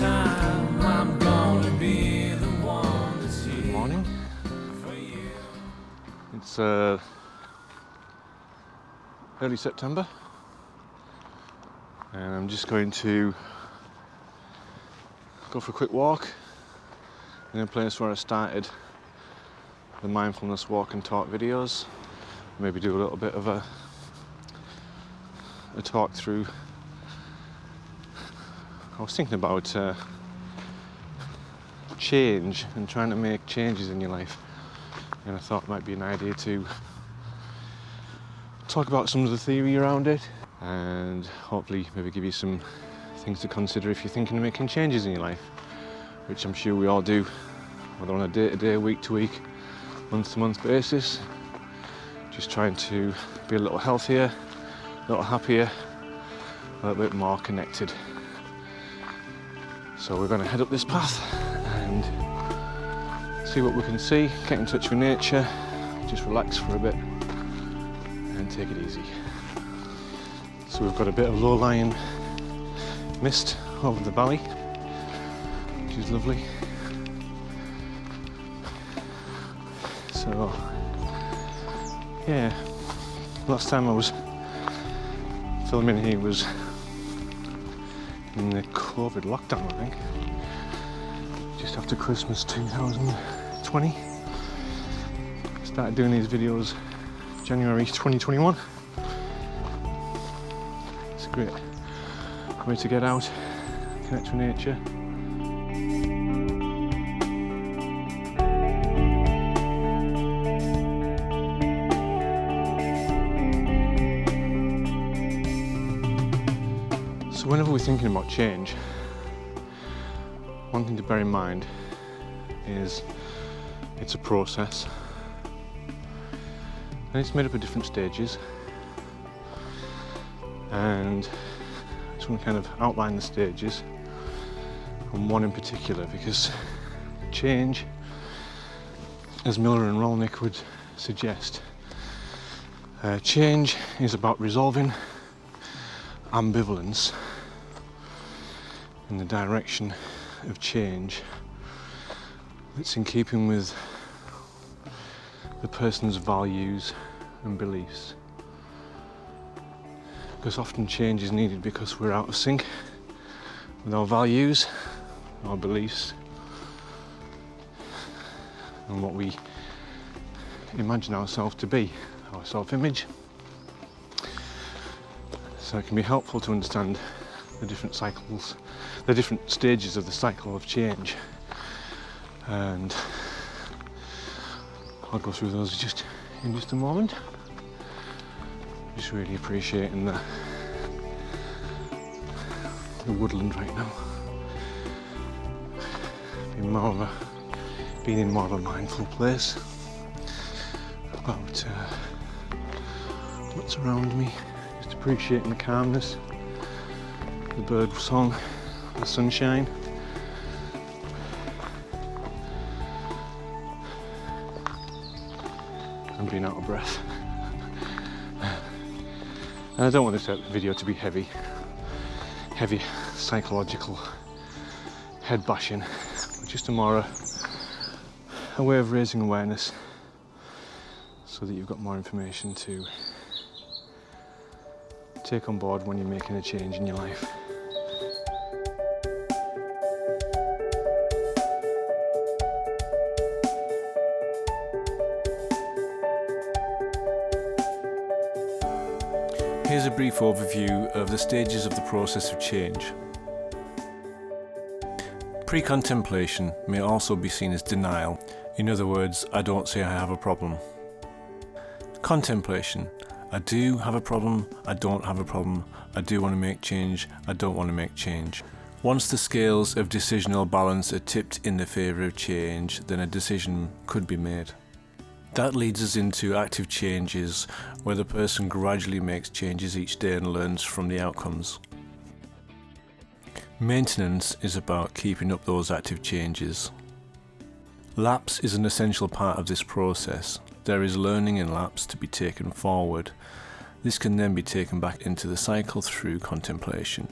time I'm gonna be the one that's here. Good morning. It's early September, and I'm just going to go for a quick walk in a place where I started the Mindfulness Walk and Talk videos. Maybe do a little bit of a talk through. I was thinking about change and trying to make changes in your life, and I thought it might be an idea to talk about some of the theory around it and hopefully maybe give you some things to consider if you're thinking of making changes in your life, which I'm sure we all do, whether on a day-to-day, week-to-week, month-to-month basis. Just trying to be a little healthier, a little happier, a little bit more connected. So we're going to head up this path and see what we can see, get in touch with nature, just relax for a bit and take it easy. So we've got a bit of low-lying mist over the valley, which is lovely. So yeah, last time I was filming here was in the COVID lockdown, I think, just after Christmas 2020. Started doing these videos January 2021. It's a great way to get out, connect with nature. So whenever we're thinking about change, one thing to bear in mind is it's a process, and it's made up of different stages, and I just want to kind of outline the stages and one in particular, because change, as Miller and Rollnick would suggest, change is about resolving ambivalence in the direction of change that's in keeping with the person's values and beliefs. Because often change is needed because we're out of sync with our values, our beliefs, and what we imagine ourselves to be, our self-image. So it can be helpful to understand the different cycles, the different stages of the cycle of change, and I'll go through those in just a moment. Just really appreciating the woodland right now. Being in more of a mindful place about what's around me. Just appreciating the calmness, the bird song, the sunshine. I'm being out of breath. And I don't want this video to be heavy psychological head bashing, but just a way of raising awareness so that you've got more information to take on board when you're making a change in your life. Here's a brief overview of the stages of the process of change. Pre-contemplation may also be seen as denial. In other words, I don't say I have a problem. Contemplation. I do have a problem, I don't have a problem, I do want to make change, I don't want to make change. Once the scales of decisional balance are tipped in the favour of change, then a decision could be made. That leads us into active changes, where the person gradually makes changes each day and learns from the outcomes. Maintenance is about keeping up those active changes. Lapse is an essential part of this process. There is learning in lapse to be taken forward. This can then be taken back into the cycle through contemplation.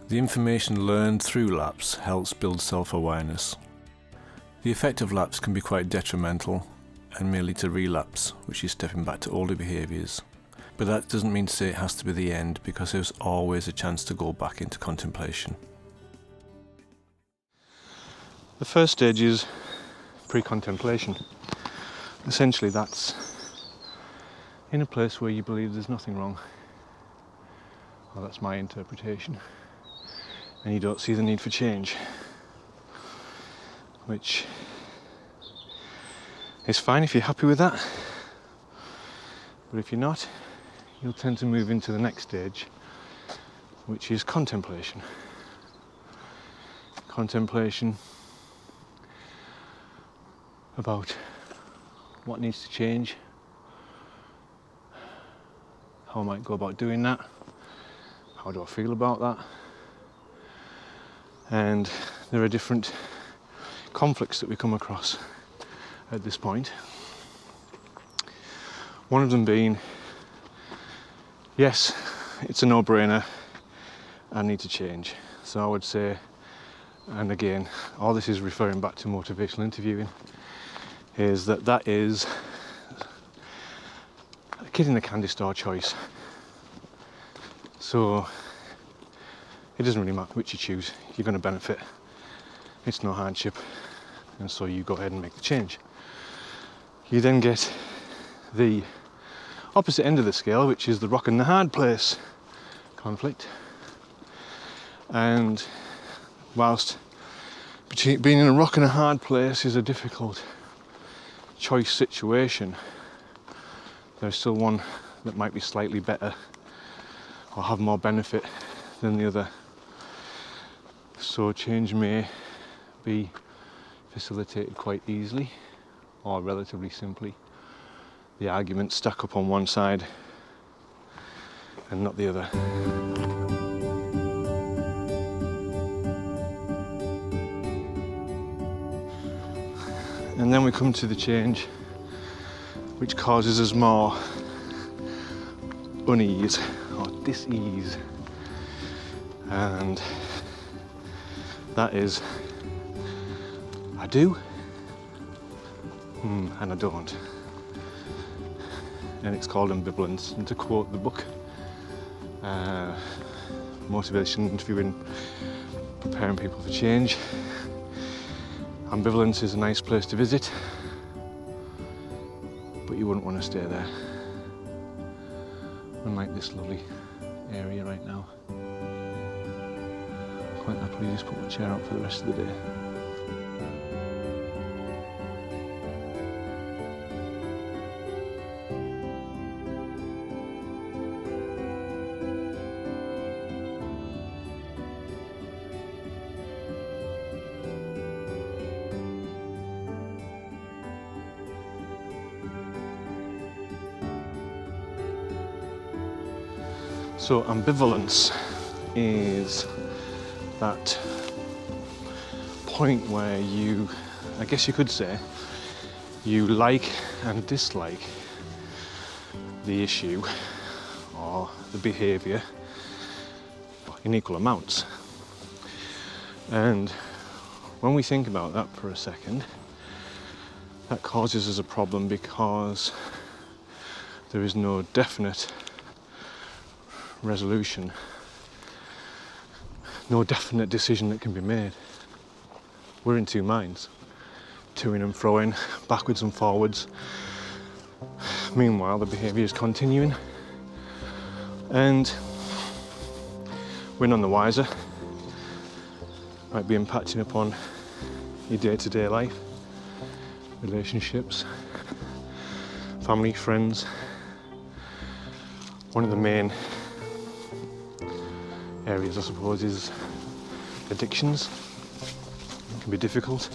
The information learned through lapse helps build self-awareness. The effect of lapse can be quite detrimental and may lead to relapse, which is stepping back to older behaviours. But that doesn't mean to say it has to be the end, because there's always a chance to go back into contemplation. The first stage is pre-contemplation. Essentially that's in a place where you believe there's nothing wrong. Well, that's my interpretation. And you don't see the need for change, which is fine if you're happy with that. But if you're not, you'll tend to move into the next stage, which is contemplation. Contemplation about what needs to change, how I might go about doing that, how do I feel about that. And there are different conflicts that we come across at this point. One of them being, yes, it's a no-brainer, I need to change. So I would say, and again, all this is referring back to motivational interviewing, is that is a kid in the candy store choice. So it doesn't really matter which you choose, you're going to benefit. It's no hardship, and so you go ahead and make the change. You then get the opposite end of the scale, which is the rock and the hard place conflict. And whilst being in a rock and a hard place is a difficult choice situation, there's still one that might be slightly better or have more benefit than the other. So change may be facilitated quite easily or relatively simply. The arguments stack up on one side and not the other. And then we come to the change which causes us more unease or dis-ease, and that is I do and I don't. And it's called Ambivalence. And to quote the book, Motivation, Interviewing, Preparing People for Change, ambivalence is a nice place to visit, but you wouldn't want to stay there. Unlike this lovely area right now. Quite happily just put my chair out for the rest of the day. So ambivalence is that point where you, I guess you could say, you like and dislike the issue or the behaviour in equal amounts. And when we think about that for a second, that causes us a problem because there is no definite resolution, no definite decision that can be made. We're in two minds, toing and froing, backwards and forwards. Meanwhile, the behaviour is continuing, and we're none the wiser. Might be impacting upon your day-to-day life, relationships, family, friends. One of the main areas, I suppose, is addictions. It can be difficult.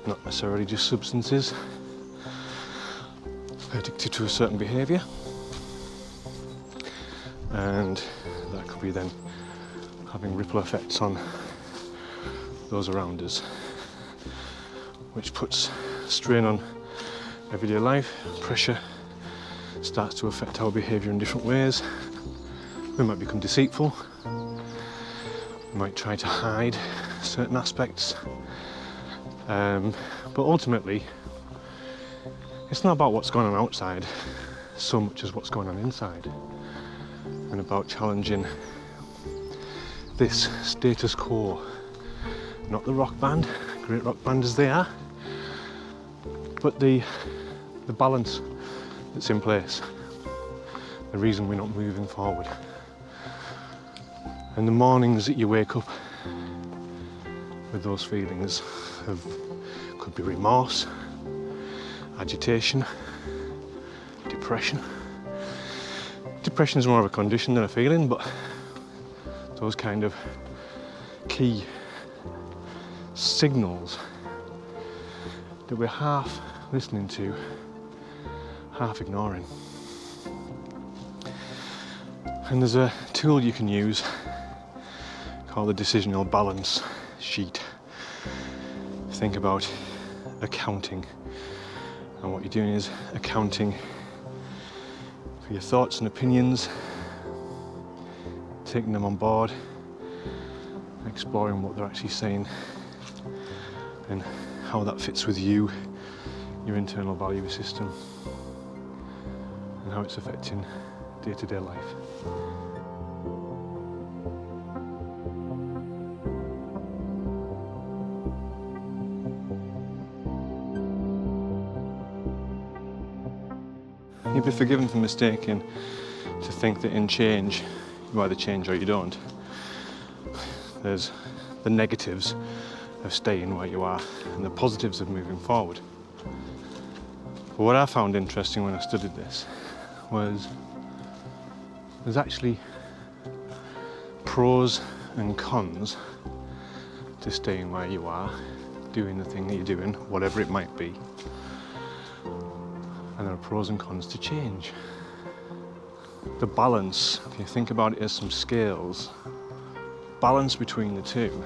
not necessarily just substances, addicted to a certain behaviour, and that could be then having ripple effects on those around us, which puts strain on everyday life. Pressure starts to affect our behaviour in different ways. We might become deceitful, we might try to hide certain aspects, but ultimately it's not about what's going on outside so much as what's going on inside, and about challenging this status quo. Not the rock band, great rock band as they are, but the balance that's in place, the reason we're not moving forward. And the mornings that you wake up with those feelings could be remorse, agitation, depression. Depression is more of a condition than a feeling, but those kind of key signals that we're half listening to, half ignoring. And there's a tool you can use called the Decisional balance sheet. Think about accounting, and what you're doing is accounting for your thoughts and opinions, taking them on board, exploring what they're actually saying and how that fits with you, your internal value system, and how it's affecting day-to-day life. You'll be forgiven for mistaking to think that in change you either change or you don't. There's the negatives of staying where you are and the positives of moving forward. But what I found interesting when I studied this was there's actually pros and cons to staying where you are, doing the thing that you're doing, whatever it might be. And there are pros and cons to change. The balance, if you think about it as some scales, balance between the two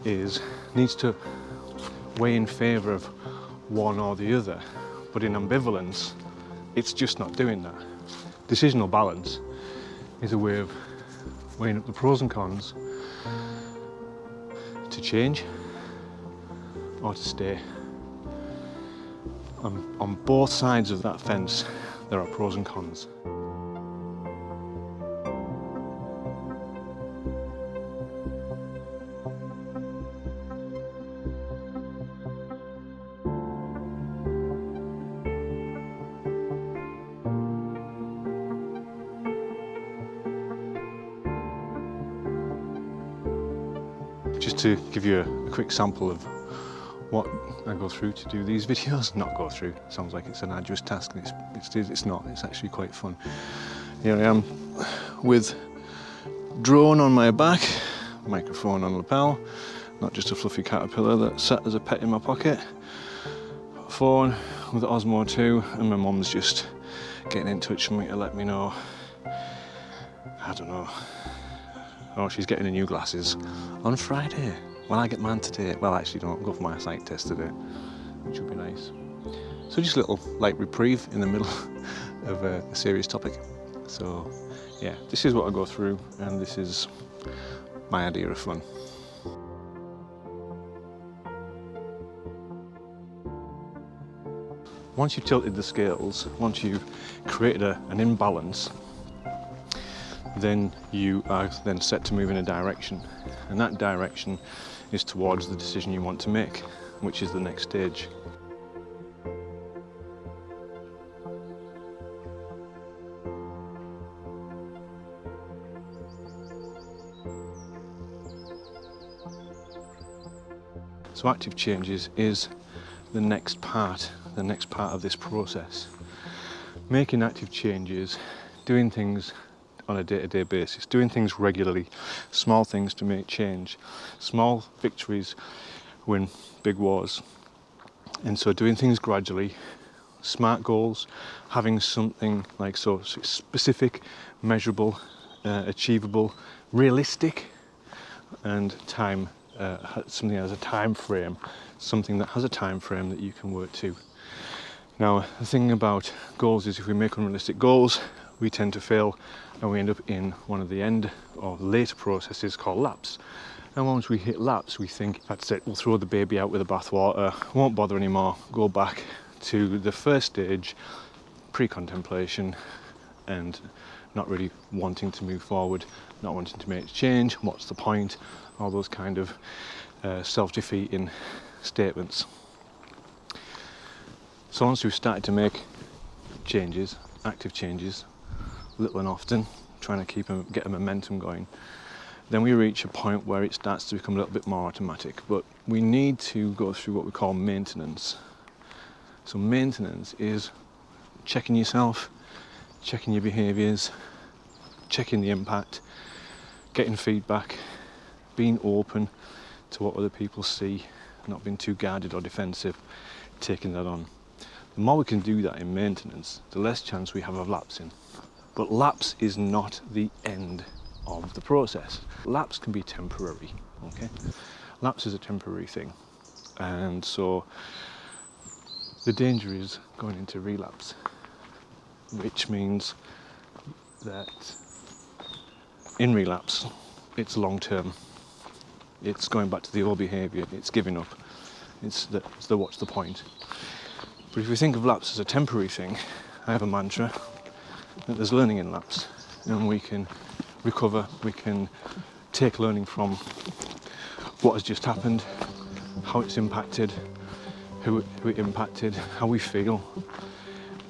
needs to weigh in favour of one or the other. But in ambivalence, it's just not doing that. Decisional balance is a way of weighing up the pros and cons to change or to stay. On both sides of that fence, there are pros and cons. Just to give you a quick sample of what I go through to do these videos. Not go through, sounds like it's an arduous task, and it's not, it's actually quite fun. Here I am with drone on my back, microphone on lapel, not just a fluffy caterpillar that sat as a pet in my pocket, phone with Osmo 2, and my mum's just getting in touch with me to let me know, I don't know, oh, she's getting her new glasses on Friday. Well, I get mine today. Well, actually, don't go for my sight test today, which would be nice. So just a little light reprieve in the middle of a serious topic. So, yeah, this is what I go through, and this is my idea of fun. Once you've tilted the scales, once you've created an imbalance, then you are then set to move in a direction, and that direction is towards the decision you want to make, which is the next stage. So active changes is the next part of this process. Making active changes, doing things on a day-to-day basis, doing things regularly, small things to make change, small victories win big wars. And so doing things gradually, SMART goals, having something like so specific, measurable, achievable, realistic, and time, something that has a time frame, something that has a time frame that you can work to. Now, the thing about goals is if we make unrealistic goals, we tend to fail and we end up in one of the end or later processes called lapse. And once we hit lapse, we think, that's it, we'll throw the baby out with the bathwater, won't bother anymore, go back to the first stage, pre-contemplation, and not really wanting to move forward, not wanting to make change, what's the point, all those kind of self-defeating statements. So once we've started to make changes, active changes, little and often, trying to get a momentum going, then we reach a point where it starts to become a little bit more automatic. But we need to go through what we call maintenance. So maintenance is checking yourself, checking your behaviours, checking the impact, getting feedback, being open to what other people see, not being too guarded or defensive, taking that on. The more we can do that in maintenance, the less chance we have of lapsing. But lapse is not the end of the process. Lapse can be temporary, okay? Lapse is a temporary thing. And so the danger is going into relapse, which means that in relapse, it's long term. It's going back to the old behaviour, it's giving up. It's the what's the point. But if we think of lapse as a temporary thing, I have a mantra that there's learning in lapse, and we can recover, we can take learning from what has just happened, how it's impacted, who it impacted, how we feel.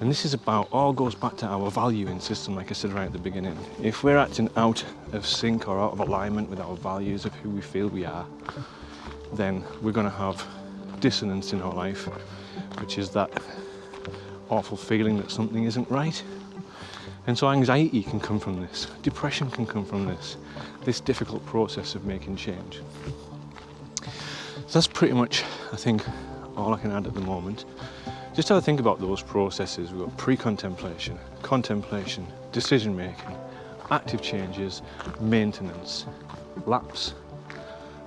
And this is all goes back to our valuing system, like I said right at the beginning. If we're acting out of sync or out of alignment with our values of who we feel we are, then we're going to have dissonance in our life, which is that awful feeling that something isn't right. And so anxiety can come from this, depression can come from this difficult process of making change. So that's pretty much, I think, all I can add at the moment. Just have a think about those processes. We've got pre-contemplation, contemplation, decision making, active changes, maintenance, lapse,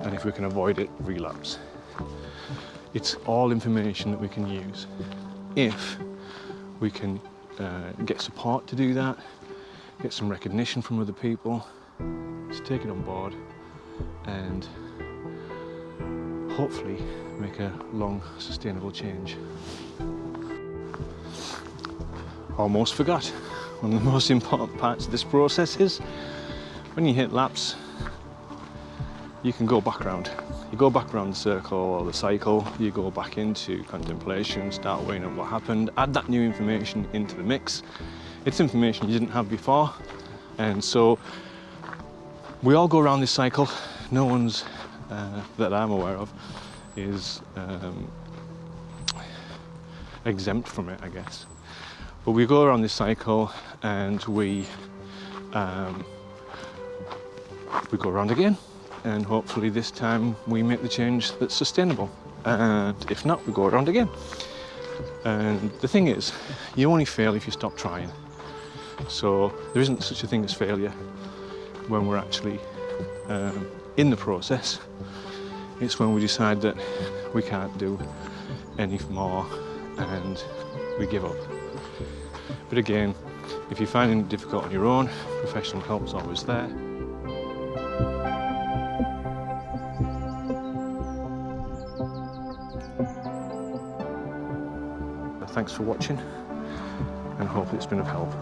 and if we can avoid it, relapse. It's all information that we can use if we can get support to do that, get some recognition from other people, just take it on board and hopefully make a long, sustainable change. Almost forgot. One of the most important parts of this process is when you hit lapse, you can go back around. You go back around the circle or the cycle, you go back into contemplation, start weighing up what happened, add that new information into the mix. It's information you didn't have before, and so we all go around this cycle. No one's, that I'm aware of, is exempt from it, I guess. But we go around this cycle and we go around again. And hopefully this time we make the change that's sustainable. And if not, we go around again. And the thing is, you only fail if you stop trying. So there isn't such a thing as failure when we're actually in the process. It's when we decide that we can't do any more and we give up. But again, if you're finding it difficult on your own, professional help's always there. Thanks for watching, and hopefully it's been of help.